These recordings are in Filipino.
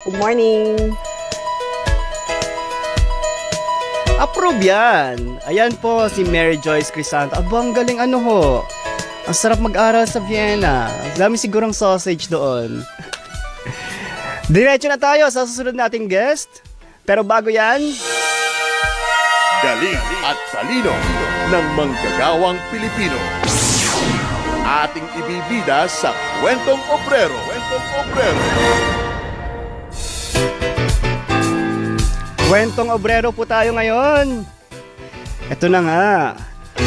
Good morning! Approve yan! Ayan po si Mary Joyce Crisanto. Abang galing ano ho. Ang sarap mag-aral sa Vienna. Dami sigurong sausage doon. Diretso na tayo sa susunod nating guest. Pero bago yan, galing at talino ng manggagawang Pilipino. Ating ibibida sa Kwentong Obrero. Kwentong Obrero po tayo ngayon. Ito na nga.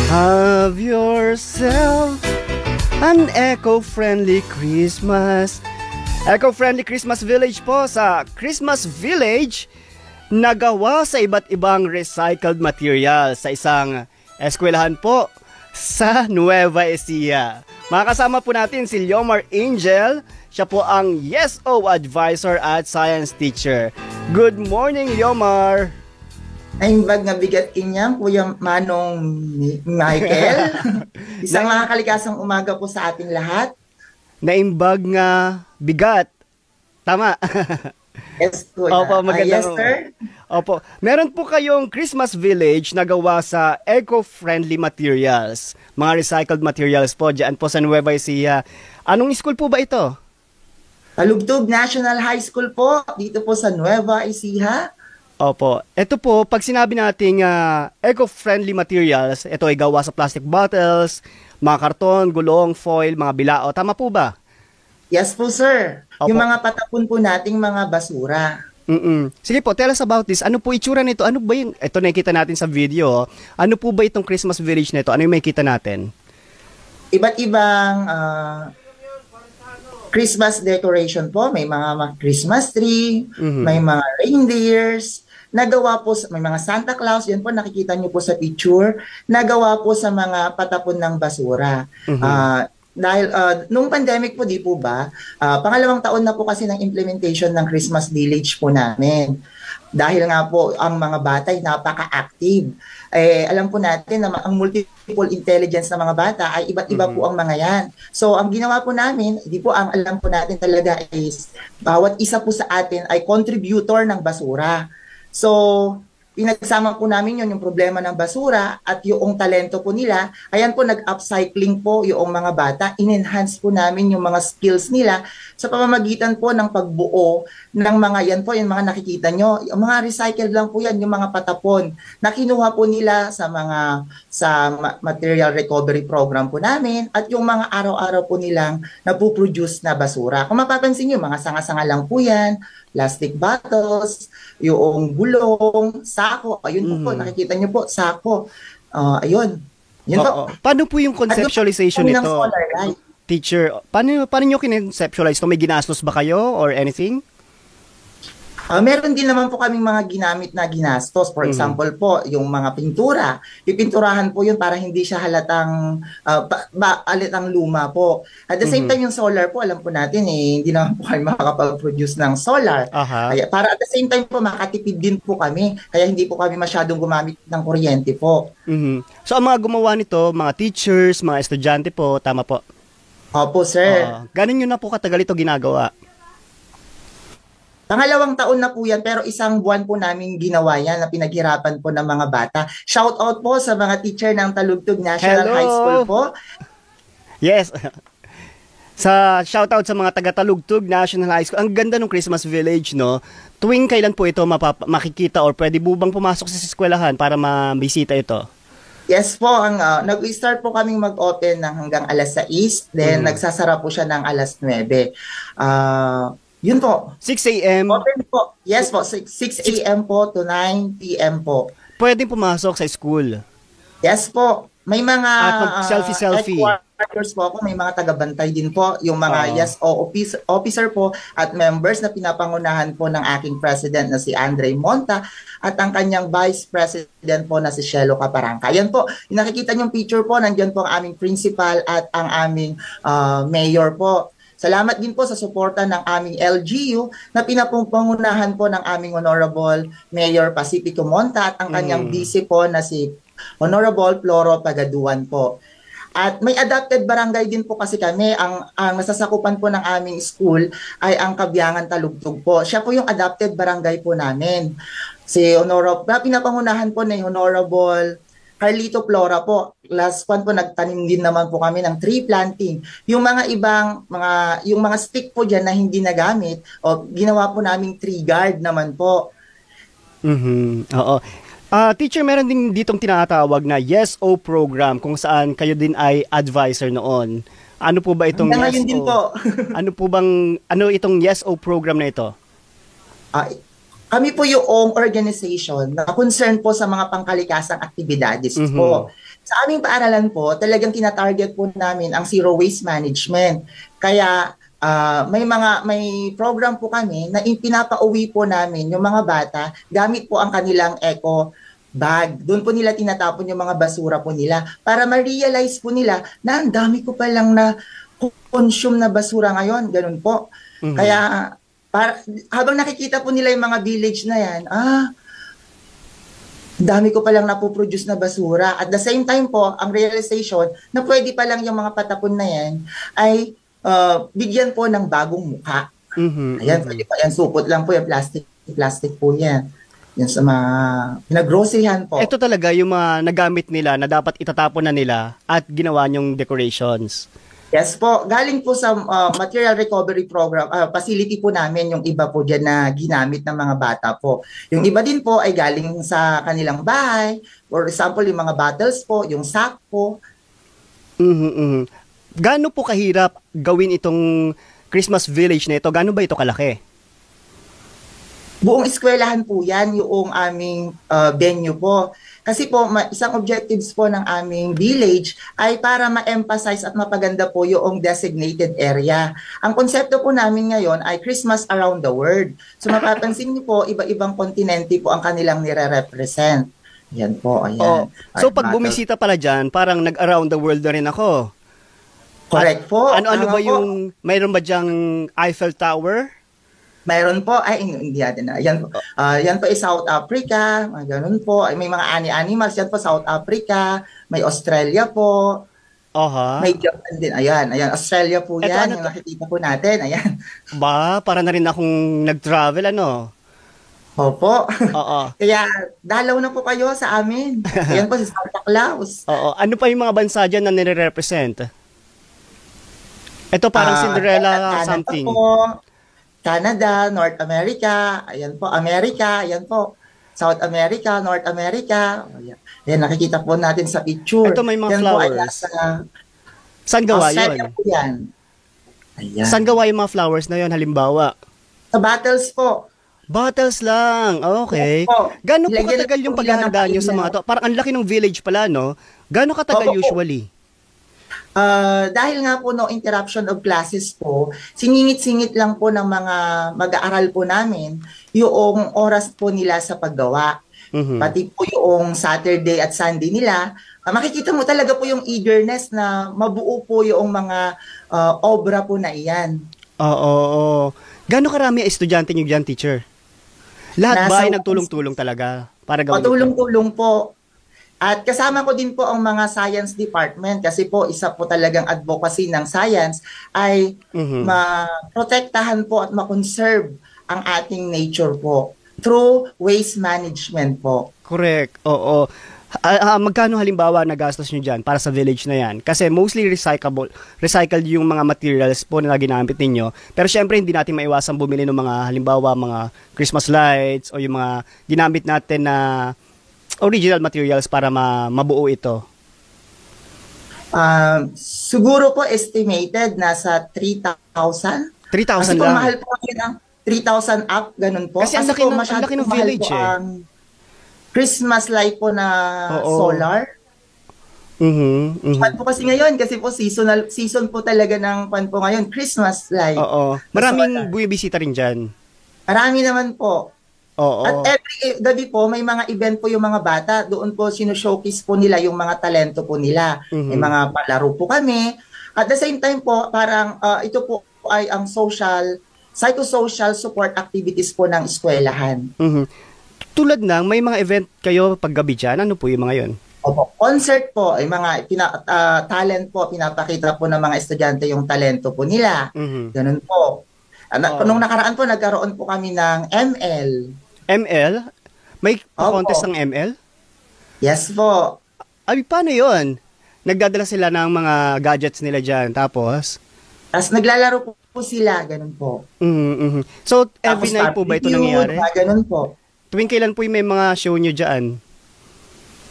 Have yourself an eco-friendly Christmas. Eco-friendly Christmas Village po sa Christmas Village na gawa sa iba't ibang recycled material sa isang eskwelahan po sa Nueva Ecija. Makakasama po natin si Leomar Angel. Siya po ang YesO Advisor at Science Teacher. Good morning, Leomar! Naimbag nga bigat inyang Kuya Manong Michael. Isang makakalikasang umaga po sa ating lahat. Naimbag nga bigat. Tama. Yes, Kuya. Opo, magandang. Yes, sir. Opo. Meron po kayong Christmas Village na gawa sa eco-friendly materials. Mga recycled materials po dyan po sa Nueva Ecija. Anong school po ba ito? Talugtog National High School po, dito po sa Nueva Ecija. Opo. Ito po, pag sinabi nating eco-friendly materials, ito ay gawa sa plastic bottles, mga karton, gulong, foil, mga bilao. Tama po ba? Yes po, sir. Opo. Yung mga patapon po nating mga basura. Sige po, tell us about this. Ano po itsura nito? Ano ba yung, ito nakikita natin sa video. Ano po ba itong Christmas Village nito? Ano yung makikita natin? Iba't ibang Christmas decoration po. May mga Christmas tree, may mga reindeers, nagawa po, may mga Santa Claus, yan po nakikita niyo po sa picture, nagawa po sa mga patapon ng basura. Dahil nung pandemic po, di po ba, pangalawang taon na po kasi ng implementation ng Christmas Village po namin. Dahil nga po ang mga bata ay napaka-active. Alam po natin na ang multiple intelligence ng mga bata ay iba't iba po ang mga yan. So ang ginawa po namin, di po ang alam po natin talaga is bawat isa po sa atin ay contributor ng basura. So pinagsama po namin yun, yung problema ng basura at yung talento po nila. Ayan po, nag-upcycling po yung mga bata. In-enhance po namin yung mga skills nila sa pamamagitan po ng pagbuo ng mga yan po, yung mga nakikita nyo. Yung mga recycled lang po yan, yung mga patapon na kinuha po nila sa material recovery program po namin at yung mga araw-araw po nilang napuproduce na basura. Kung mapapansin nyo, mga sanga-sanga lang po yan, plastic bottles, yung gulong, sako, ayun po, nakikita nyo po, sako. Ayun. Yun po. Paano po yung conceptualization nito? Teacher, paano nyo kinonceptualize ito? May ginastos ba kayo or anything? Meron din naman po kaming mga ginamit na ginastos. For example po, yung mga pintura. Pipinturahan po yun para hindi siya halatang luma po. At the same time, yung solar po, alam po natin hindi naman po kami makakapag-produce ng solar. Kaya, para at the same time po, makatipid din po kami. Kaya hindi po kami masyadong gumamit ng kuryente po. So, ang mga gumawa nito, mga teachers, mga estudyante po, tama po? Opo, sir. Ganon yun na po katagal ito ginagawa? Pangalawang taon na po yan, pero isang buwan po namin ginawa yan na pinaghirapan po ng mga bata. Shout out po sa mga teacher ng Talugtog National High School po. Yes. Sa shout out sa mga taga Talugtog National High School. Ang ganda ng Christmas Village, no? Tuwing kailan po ito makikita or pwede bubang pumasok sa eskwelahan para mabisita ito? Yes po, nag-start po kaming mag-open ng hanggang alas 6, then nagsasara po siya ng alas 9. Yun po. 6 a.m. Open po. Yes po, 6 a.m. po to 9 p.m. po. Pwedeng pumasok sa school. Yes po. May mga selfie. Headquarters po ako, may mga taga-bantay din po, yung mga YesO officer po at members na pinapangunahan po ng aking president na si Andre Monta at ang kanyang vice president po na si Shelo Caparanca. Yan po, nakikita niyong picture po, nandiyan po ang aming principal at ang aming mayor po. Salamat din po sa suporta ng aming LGU na pinapangunahan po ng aming Honorable Mayor Pacifico Monta at ang kanyang vice po na si Honorable Floro Pagaduan po. At may adapted barangay din po kasi kami. Ang nasasakupan po ng aming school ay ang Kabyangan Talugtog po. Siya po yung adapted barangay po namin. Si pinapangunahan po ni Honorable Carlito Flora po. Last one po, nagtanim din naman po kami ng tree planting. Yung mga ibang, yung mga stick po dyan na hindi nagamit, ginawa po naming tree guard naman po. Oo. Teacher, meron din ditong tinatawag na YesO program kung saan kayo din ay advisor noon. Ano po ba itong ngayon din po. ano itong YesO program na ito? Kami po yung organization na concern po sa mga pangkalikasang aktibidades po. Sa aming paaralan po, talagang tinatarget po namin ang zero waste management. Kaya may program po kami na pinapauwi po namin yung mga bata gamit po ang kanilang eco bag. Doon po nila tinatapon yung mga basura po nila para ma-realize po nila na ang dami ko palang na consume na basura ngayon. Ganun po. Kaya habang nakikita po nila yung mga village na yan, dami ko palang napoproduce na basura. At the same time po, ang realization na pwede palang yung mga patapon na yan ay bigyan po ng bagong mukha. Ayan, pwede pa yan. Supot lang po yung plastic po yan. Yan sa mga pinag-groceryhan po. Ito talaga yung mga nagamit nila na dapat itatapon na nila at ginawa nyong decorations. Yes po. Galing po sa material recovery program, facility po namin yung iba po dyan na ginamit ng mga bata po. Yung iba din po ay galing sa kanilang bahay. For example, yung mga bottles po, yung sack po. Gaano po kahirap gawin itong Christmas village na ito? Gaano ba ito kalaki? Buong eskwelahan po yan, yung aming venue po. Kasi po, isang objectives po ng aming village ay para ma-emphasize at mapaganda po yung designated area. Ang konsepto po namin ngayon ay Christmas around the world. So mapapansin niyo po, iba-ibang kontinente po ang kanilang nire-represent. Yan po, ayan. So pag bumisita pala dyan, parang nag-around the world na rin ako. Correct po. Ano ba yung, mayroon ba dyang Eiffel Tower? Mayroon po, hindi natin na. Yan po ay South Africa, ganun po. May mga animals, yan po South Africa, may Australia po. May Japan din, ayan, Australia po yan, yung nakikita po natin, ayan. Para na rin akong nag-travel, ano? Opo. Kaya, dalaw na po kayo sa amin. Ayan po si Santa Claus. Ano pa yung mga bansa dyan na nire-represent? Ito parang Cinderella something. Po. Canada, North America, ayan po, America, ayan po, South America, North America, ayan, nakikita po natin sa picture. Ito may mga flowers. Saan gawa yun? Ayan. Saan gawa yung mga flowers na yun, halimbawa? Sa bottles po. Bottles lang, okay. Gano'n po katagal yung paghahanda nyo sa mga to? Parang ang laki ng village pala, no? Gano'n katagal usually? Dahil nga po no interruption of classes po, siningit-singit lang po ng mga mag-aaral po namin yung oras po nila sa paggawa. Pati po yung Saturday at Sunday nila, makikita mo talaga po yung eagerness na mabuo po yung mga obra po na iyan. Gano'ng karami estudyante nyo dyan, teacher? Lahat ba ay nagtulong-tulong talaga para gawin ito? Tulong-tulong po. At kasama ko din po ang mga science department kasi po isa po talagang advocacy ng science ay maprotektahan po at makonserve ang ating nature po through waste management po. Correct, oo. Magkano halimbawa nagastos nyo dyan para sa village na yan? Kasi mostly recycled yung mga materials po na ginamit ninyo. Pero syempre hindi natin maiwasang bumili ng mga halimbawa mga Christmas lights o yung mga ginamit natin na original materials para mabuo ito? Siguro po estimated nasa 3,000. 3,000 lang? Kasi mahal po ng 3,000 up, ganun po. Kasi ang laki ng village po ang Christmas light po na solar. Pan po kasi ngayon, kasi po season po talaga ng pan po ngayon, Christmas light. Maraming bumibisita rin dyan. Marami naman po. At every gabi po, may mga event po yung mga bata. Doon po sino-showcase po nila yung mga talento po nila. May mga palaro po kami. At the same time po, parang ito po ay ang psychosocial support activities po ng eskwelahan. Tulad ng, may mga event kayo paggabi dyan. Ano po yung mga yun? Opo, concert po, ay mga talent po, pinapakita po ng mga estudyante yung talento po nila. Mhm. Ganun po. Oo. Nung nakaraan po, nagkaroon po kami ng ML. ML? May pa-contest Opo. ng ML? Yes po. Ay, paano yun? Nagdadala sila ng mga gadgets nila dyan, tapos? Tapos naglalaro po sila, ganun po. Mhm, mhm. So, every Tapos night po ba ito review, nangyayari? mga ganun po. Tuwing kailan po yung may mga show nyo dyan?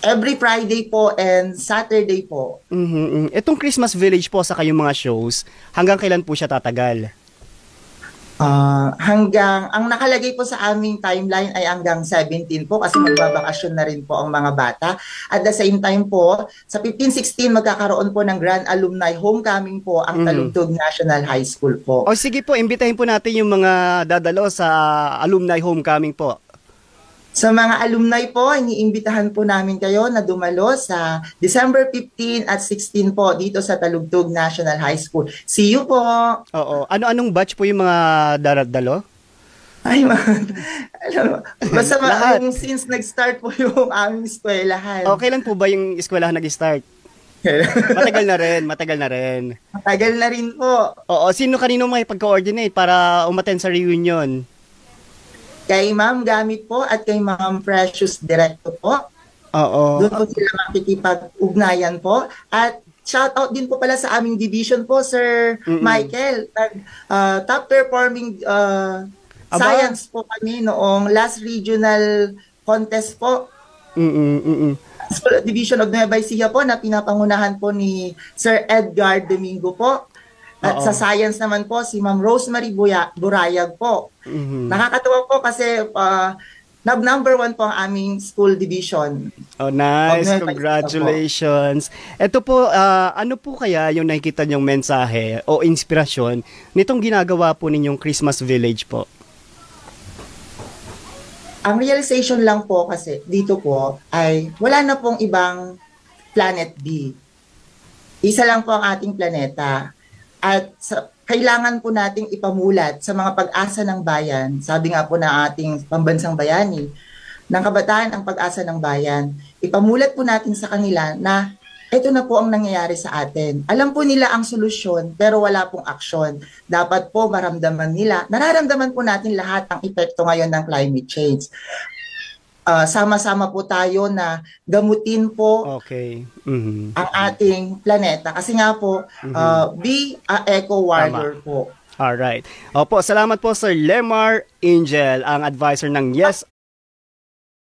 Every Friday po and Saturday po. Mhm, mhm. Itong Christmas Village po sa kayong mga shows, hanggang kailan po siya tatagal? Ang nakalagay po sa aming timeline ay hanggang 17 po kasi magbabakasyon na rin po ang mga bata. At the same time po, sa 15-16 magkakaroon po ng Grand Alumni Homecoming po ang Talugtog National High School po. O sige po, imbitahin po natin yung mga dadalo sa alumni homecoming po. Sa mga alumni po, iniimbitahan po namin kayo na dumalo sa December 15 at 16 po dito sa Talugtog National High School. See you po! Oo. Ano-anong batch po yung mga daradalo? Ay, alam mo, basta Lahat. yung since nag-start po yung aming eskwelahan. O, kailan po ba yung eskwelahan nag-start? Matagal na rin, matagal na rin. Matagal na rin po. Oo, sino kanino may pagka-coordinate para umattend sa reunion? Kay Ma'am Gamit po at kay Ma'am Precious Directo po. Oo. Doon po sila makikipag-ugnayan po. At shout out din po pala sa aming division po, Sir Michael. Top performing science po kami noong last regional contest po. Division of Nueva Ecija po na pinapangunahan po ni Sir Edgar Domingo po. At sa science naman po, si Ma'am Rosemary Burayag po. Nakakatuwa po kasi number 1 po ang aming school division. Oh, nice. Congratulations. Ito po, ano po kaya yung nakikita niyong mensahe o inspirasyon nitong ginagawa po ninyong Christmas Village po? Ang realization lang po kasi dito po ay wala na pong ibang planet B. Isa lang po ang ating planeta. At kailangan po nating ipamulat sa mga pag-asa ng bayan. Sabi nga po na ating pambansang bayani, ng kabataan ang pag-asa ng bayan. Ipamulat po natin sa kanila na ito na po ang nangyayari sa atin. Alam po nila ang solusyon pero wala pong aksyon. Dapat po maramdaman nila. Nararamdaman po natin lahat ang epekto ngayon ng climate change. Sama-sama po tayo na gamutin po ang ating planeta. Kasi nga po, be a eco-warrior po. Alright. Opo, salamat po Sir Lemar Angel, ang advisor ng Yes